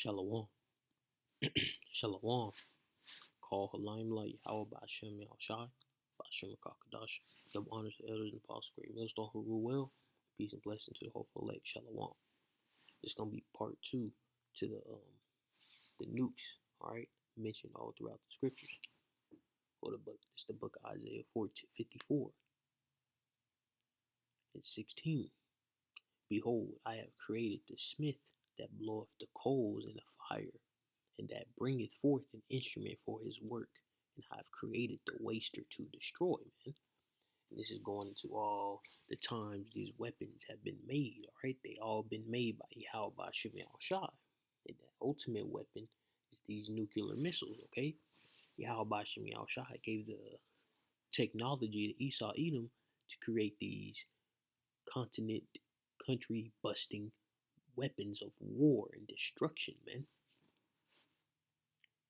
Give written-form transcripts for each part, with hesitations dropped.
Shalom. Shalom. Call Halim Light. How about Shem Shai? Bashem Kakadash. Double honors to elders and apostles, great millstone who rule well. Peace and blessing to the hopeful elect. Shalom. This gonna be part two to the nukes. All right, mentioned all throughout the scriptures. Well, the book. It's the book of Isaiah 54 and 16. Behold, I have created the smith that bloweth the coals in the fire, and that bringeth forth an instrument for his work. And I have created the waster to destroy, man. And this is going into all the times these weapons have been made, all right? They all been made by Yahweh by Shem Shai. And that ultimate weapon is these nuclear missiles, okay? Yahweh by Shem Shai gave the technology to Esau Edom to create these continent, country busting weapons of war and destruction, man.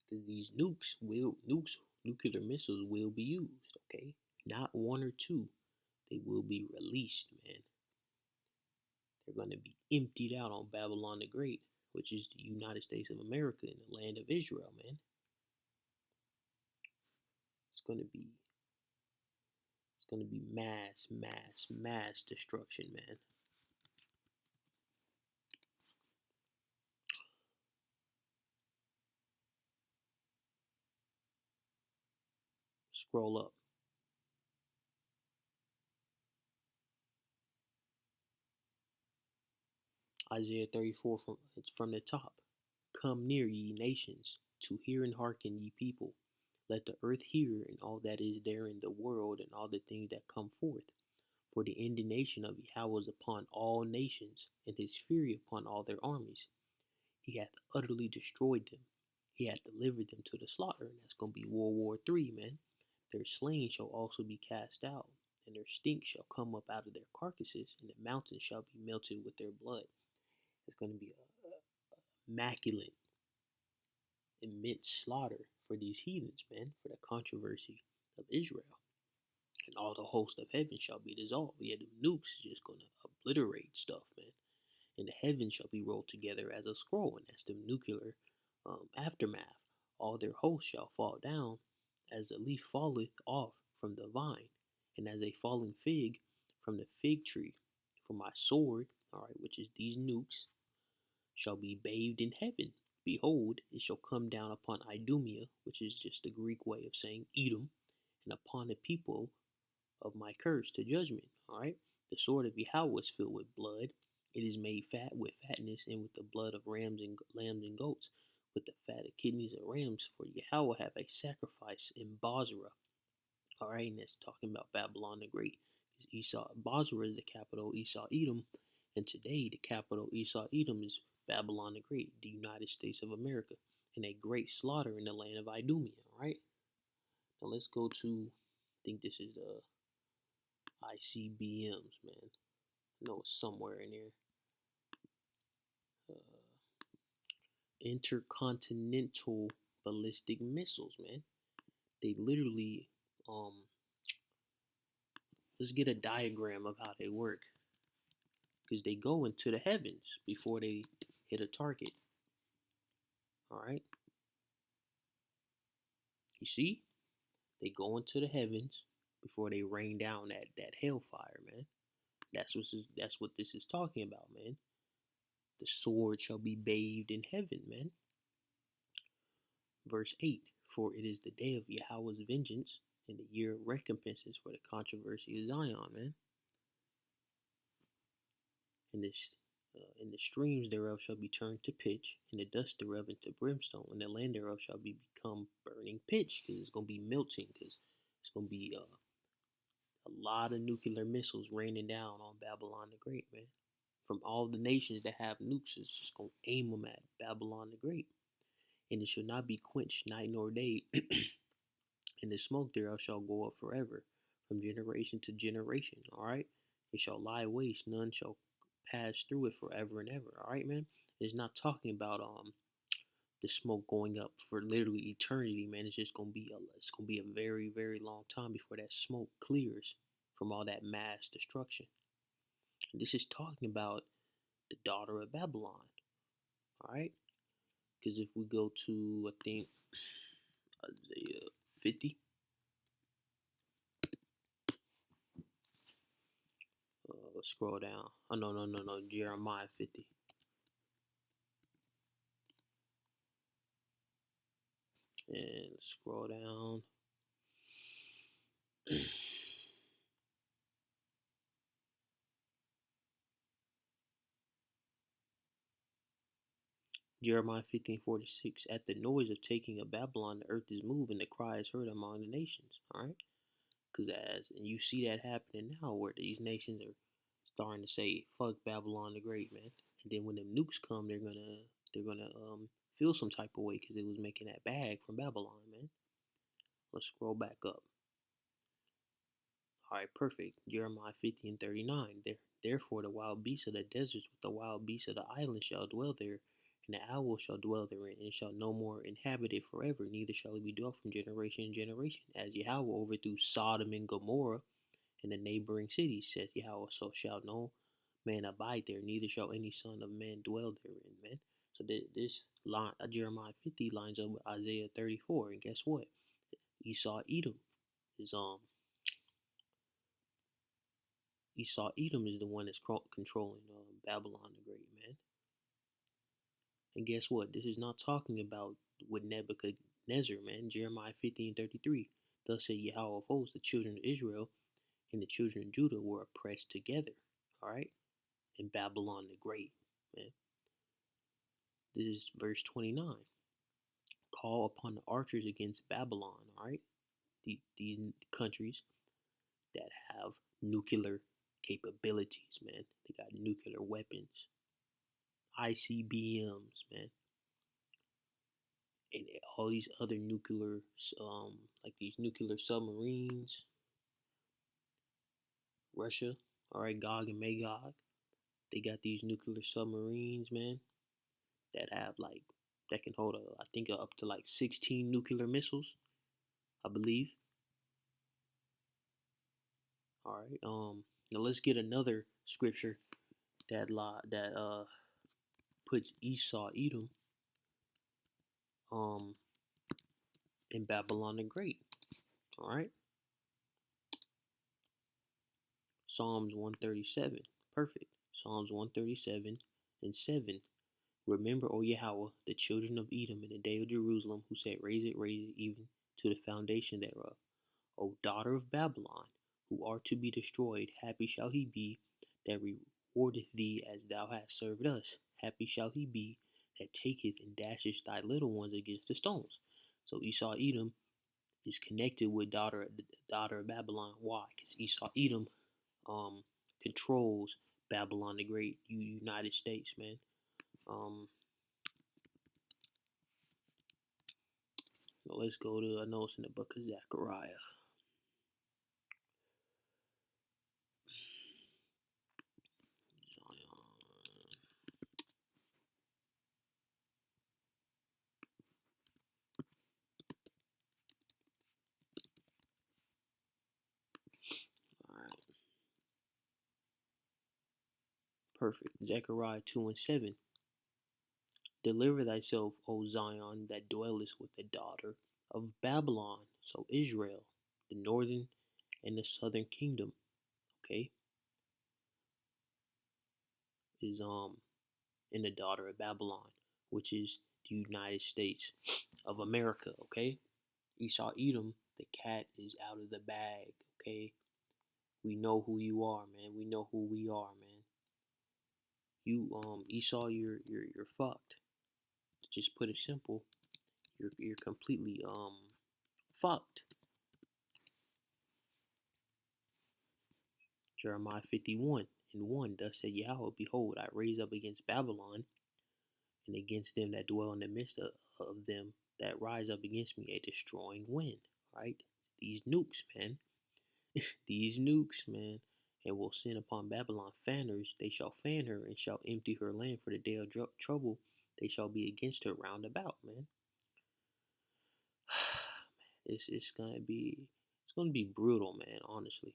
Because these nuclear missiles will be used, okay? Not one or two. They will be released, man. They're going to be emptied out on Babylon the Great, which is the United States of America and the land of Israel, man. It's going to be mass destruction, man. Scroll up. Isaiah 34 from the top. Come near, ye nations, to hear and hearken, ye people. Let the earth hear, and all that is there in the world, and all the things that come forth. For the indignation of Yahweh is upon all nations, and his fury upon all their armies. He hath utterly destroyed them. He hath delivered them to the slaughter. And that's going to be World War III, man. Their slain shall also be cast out, and their stink shall come up out of their carcasses, and the mountains shall be melted with their blood. It's going to be a immaculate, immense slaughter for these heathens, man, for the controversy of Israel. And all the host of heaven shall be dissolved. Yeah, the nukes just going to obliterate stuff, man. And the heavens shall be rolled together as a scroll, and that's the nuclear aftermath. All their hosts shall fall down as a leaf falleth off from the vine, and as a falling fig from the fig tree. For my sword, all right, which is these nukes, shall be bathed in heaven. Behold, it shall come down upon Idumea, which is just the Greek way of saying Edom, and upon the people of my curse to judgment. All right, the sword of Yahweh is filled with blood. It is made fat with fatness, and with the blood of rams and lambs and goats, with the fat of kidneys of rams. For Yahweh have a sacrifice in Bozrah. All right, and that's talking about Babylon the Great. Because Bozrah is the capital of Esau Edom, and today the capital of Esau Edom is Babylon the Great, the United States of America, and a great slaughter in the land of Idumea. All right, now let's go to, I think this is ICBMs, man. I know it's somewhere in there. Intercontinental ballistic missiles, man. They literally, let's get a diagram of how they work. Because they go into the heavens before they hit a target. All right. You see? They go into the heavens before they rain down that hellfire, man. That's what this is talking about, man. The sword shall be bathed in heaven, man. Verse 8, for it is the day of Yahweh's vengeance, and the year of recompenses for the controversy of Zion, man. And the streams thereof shall be turned to pitch, and the dust thereof into brimstone, and the land thereof shall become burning pitch, because it's going to be melting, because it's going to be a lot of nuclear missiles raining down on Babylon the Great, man. From all the nations that have nukes, it's just going to aim them at Babylon the Great. And it shall not be quenched night nor day, and the smoke thereof shall go up forever, from generation to generation, all right? It shall lie waste, none shall pass through it forever and ever, all right, man? It's not talking about the smoke going up for literally eternity, man. It's just gonna be a very, very long time before that smoke clears from all that mass destruction. And this is talking about the daughter of Babylon, all right? Because if we go to, I think, Isaiah 50, let's scroll down. Oh, no, no, no, no. Jeremiah 50. And scroll down. Jeremiah 15:46. At the noise of taking of Babylon, the earth is moved, and the cry is heard among the nations. All right, because and you see that happening now, where these nations are starting to say, "Fuck Babylon the Great," man. And then when the nukes come, they're gonna feel some type of way because it was making that bag from Babylon, man. Let's scroll back up. All right, perfect. Jeremiah 50:39. Therefore, the wild beasts of the deserts with the wild beasts of the islands shall dwell there, and the owl shall dwell therein, and shall no more inhabit it forever, neither shall it be dwelt from generation to generation. As Yahweh overthrew Sodom and Gomorrah and the neighboring cities, saith Yahweh, so shall no man abide there, neither shall any son of man dwell therein, man. So this line, Jeremiah 50 lines up with Isaiah 34, and guess what? Esau Edom is Esau Edom is the one that's controlling Babylon the Great, man. And guess what? This is not talking about with Nebuchadnezzar, man. Jeremiah 15:33. Thus said Yahweh of hosts, the children of Israel and the children of Judah were oppressed together. All right? In Babylon the Great, man. This is verse 29. Call upon the archers against Babylon, all right? These countries that have nuclear capabilities, man. They got nuclear weapons, ICBMs, man, and all these other nuclear, like these nuclear submarines. Russia, all right, Gog and Magog. They got these nuclear submarines, man, that have like that can hold I think up to like 16 nuclear missiles, I believe. All right. Now let's get another scripture that puts Esau Edom um in Babylon the Great. All right. Psalms 137. Perfect. Psalms 137:7. Remember, O Yahweh, the children of Edom in the day of Jerusalem, who said, raise it, even to the foundation thereof. O daughter of Babylon, who art to be destroyed, happy shall he be that rewardeth thee as thou hast served us. Happy shall he be that taketh and dasheth thy little ones against the stones. So Esau Edom is connected with daughter of Babylon. Why? Because Esau Edom controls Babylon the Great, United States, man. Um, let's go to, I know it's in the book of Zechariah. Alright, perfect. Zechariah 2:7. Deliver thyself, O Zion, that dwellest with the daughter of Babylon. So Israel, the northern and the southern kingdom, okay, is in the daughter of Babylon, which is the United States of America, okay? Esau Edom, the cat is out of the bag, okay? We know who you are, man. We know who we are, man. You Esau, you're fucked. To just put it simple, you're completely fucked. Jeremiah 51:1. Thus said Yahweh, behold, I raise up against Babylon and against them that dwell in the midst of them that rise up against me a destroying wind. Right? These nukes, man. These nukes, man. And will send upon Babylon fanners. They shall fan her and shall empty her land for the day of trouble. They shall be against her round about, man. It's gonna be brutal, man. Honestly.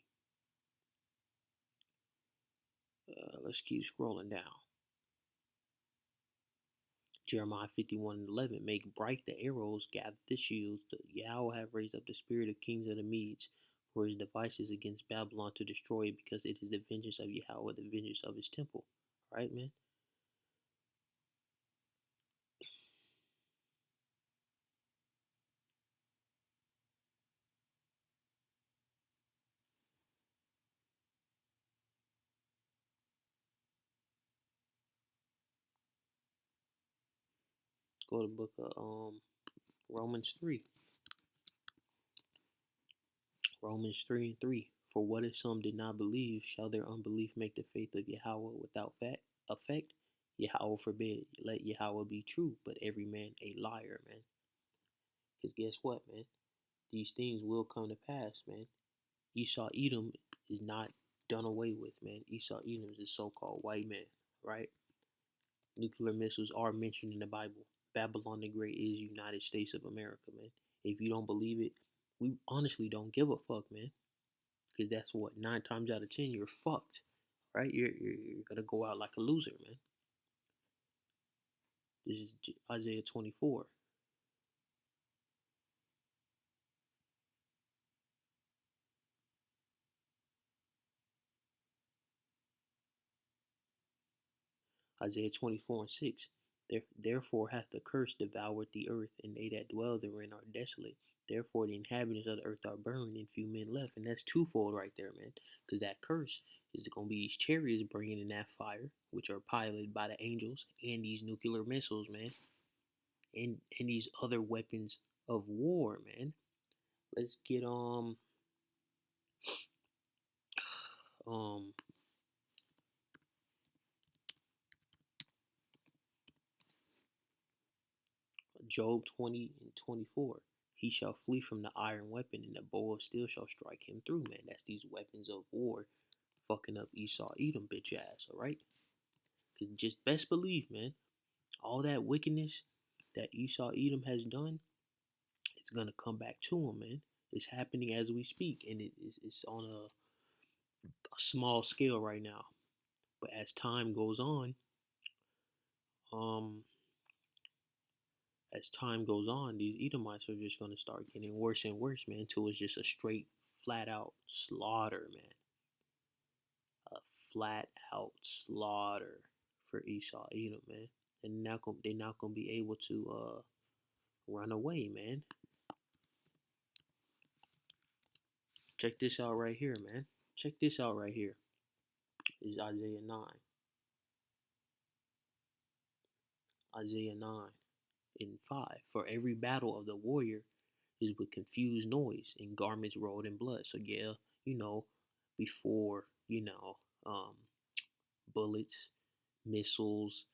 Let's keep scrolling down. Jeremiah 51:11, make bright the arrows, gather the shields. The Yahweh have raised up the spirit of kings of the Medes for his devices against Babylon to destroy it, because it is the vengeance of Yahweh, the vengeance of his temple. Right, man? Go to the book of Romans 3. Romans 3 and 3. For what if some did not believe, shall their unbelief make the faith of Yahweh without effect? Yahweh forbid. Let Yahweh be true, but every man a liar, man. Because guess what, man? These things will come to pass, man. Esau Edom is not done away with, man. Esau Edom is a so-called white man, right? Nuclear missiles are mentioned in the Bible. Babylon the Great is United States of America, man. If you don't believe it, we honestly don't give a fuck, man. Because that's what, 9 times out of 10, you're fucked, right? You're gonna go out like a loser, man. This is Isaiah 24. Isaiah 24 and 6. Therefore hath the curse devoured the earth, and they that dwell therein are desolate. Therefore the inhabitants of the earth are burned, and few men left. And that's twofold right there, man. Because that curse is going to be these chariots bringing in that fire, which are piloted by the angels, and these nuclear missiles, man, and these other weapons of war, man. Let's get um Job 20 and 24. He shall flee from the iron weapon, and the bow of steel shall strike him through, man. That's these weapons of war fucking up Esau Edom, bitch ass, alright? Because just best believe, man, all that wickedness that Esau Edom has done, it's gonna come back to him, man. It's happening as we speak, and it's on a small scale right now. But as time goes on, um, these Edomites are just gonna start getting worse and worse, man, until it's just a straight, flat out slaughter, man. A flat out slaughter for Esau Edom, man. And they're not gonna be able to run away, man. Check this out right here, man. Check this out right here. This is Isaiah 9. Isaiah 9 and 5. For every battle of the warrior is with confused noise and garments rolled in blood. So yeah, you know, before, bullets, missiles,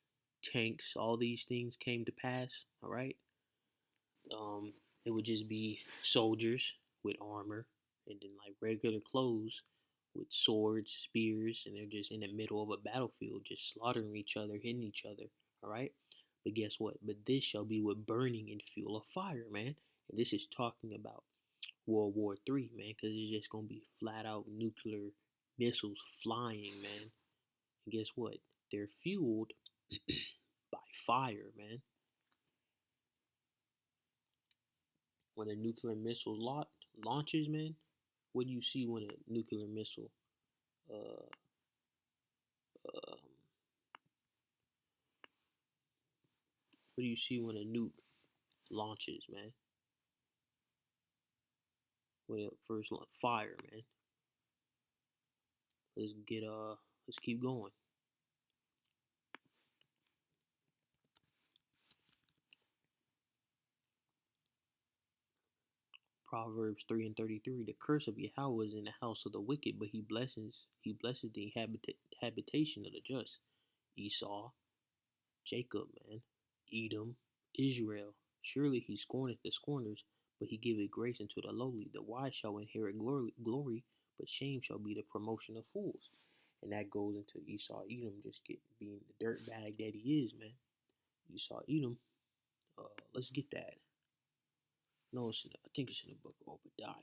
tanks, all these things came to pass, all right? It would just be soldiers with armor, and then like regular clothes with swords, spears, and they're just in the middle of a battlefield, just slaughtering each other, hitting each other. All right. But guess what? But this shall be with burning and fuel of fire, man. And this is talking about World War III, man, because it's just gonna be flat out nuclear missiles flying, man. And guess what? They're fueled by fire, man. When a nuclear missile launches, man, what do you see when a nuclear missile, uh, um, what do you see when a nuke launches, man? When it first launch, fire, man. Let's keep going. Proverbs 3 and 33. The curse of Yahweh is in the house of the wicked, but he blesses the habitation of the just. Esau, Jacob, man, Edom, Israel. Surely he scorneth the scorners, but he giveth grace unto the lowly. The wise shall inherit glory, but shame shall be the promotion of fools. And that goes into Esau Edom just being the dirt bag that he is, man. Esau Edom. Let's get that. No, I think it's in the book of Obadiah.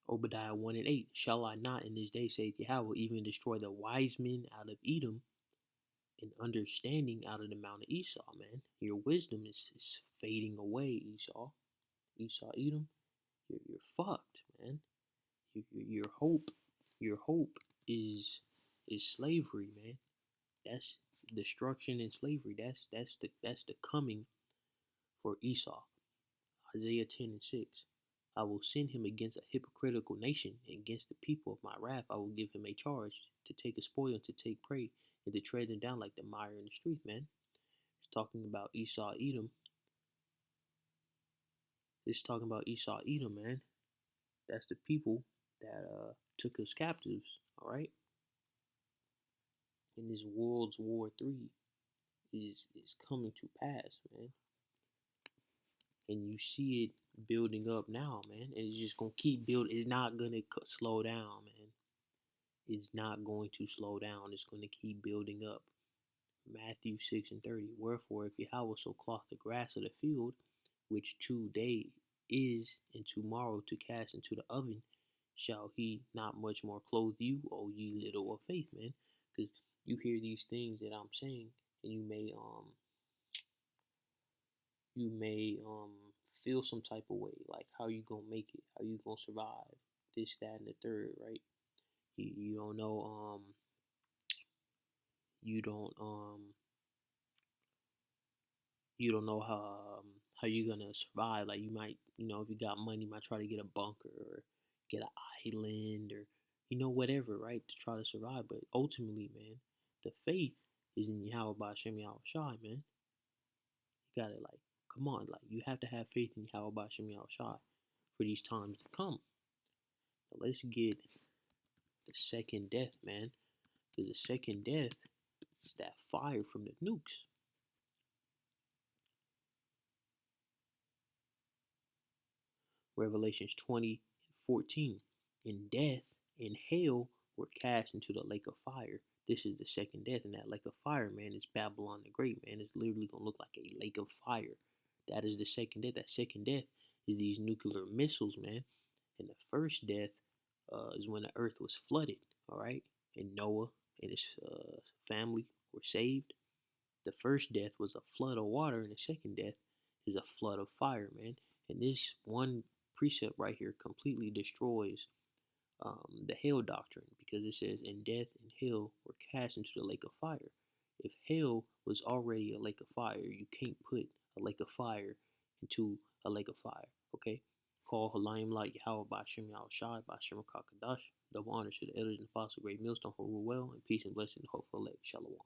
Obadiah 1 and 8. Shall I not in this day, saith Yahweh, even destroy the wise men out of Edom and understanding out of the mount of Esau, man? Your wisdom is fading away, Esau. Esau, Edom, you're fucked, man. Your hope, your hope is slavery, man. That's destruction and slavery. That's the coming for Esau. Isaiah 10 and 6. I will send him against a hypocritical nation, and against the people of my wrath I will give him a charge to take a spoil and to take prey and to tread them down like the mire in the street, man. It's talking about Esau, Edom. It's talking about Esau, Edom, man. That's the people that took us captives, all right? And this World's War III is coming to pass, man. And you see it building up now, man. And it's just gonna keep building. It's not gonna slow down, man. It's not going to slow down. It's gonna keep building up. Matthew 6 and 30. Wherefore, if Yahweh so cloth the grass of the field, which today is and tomorrow to cast into the oven, shall he not much more clothe you, O ye little of faith, man? Because you hear these things that I'm saying, and you may feel some type of way, like how you gonna make it, how you gonna survive, this, that, and the third, right? You don't know, you don't you don't know how you're gonna survive. Like you might, if you got money, you might try to get a bunker or get an island or whatever, right, to try to survive. But ultimately, man, the faith is in Yahweh by Shem Yahweh Shai, man. You gotta come on, you have to have faith in Yahweh by Shem Yahweh Shai for these times to come. Now let's get the second death, man. Because the second death is that fire from the nukes. Revelations 20 and 14. And death and hell were cast into the lake of fire. This is the second death. And that lake of fire, man, is Babylon the Great, man. It's literally going to look like a lake of fire. That is the second death. That second death is these nuclear missiles, man. And the first death is when the earth was flooded, all right? And Noah and his family were saved. The first death was a flood of water, and the second death is a flood of fire, man. And this one precept right here completely destroys the hell doctrine, because it says, "And death and hell were cast into the lake of fire." If hell was already a lake of fire, you can't put a lake of fire into a lake of fire, okay? Call Halayim Light Yahweh by Shem Yahweh Shai by Shem Kakadash. Double honor to the elders and the fossil great millstone who rule well, and peace and blessing and hope for elect. Shalom.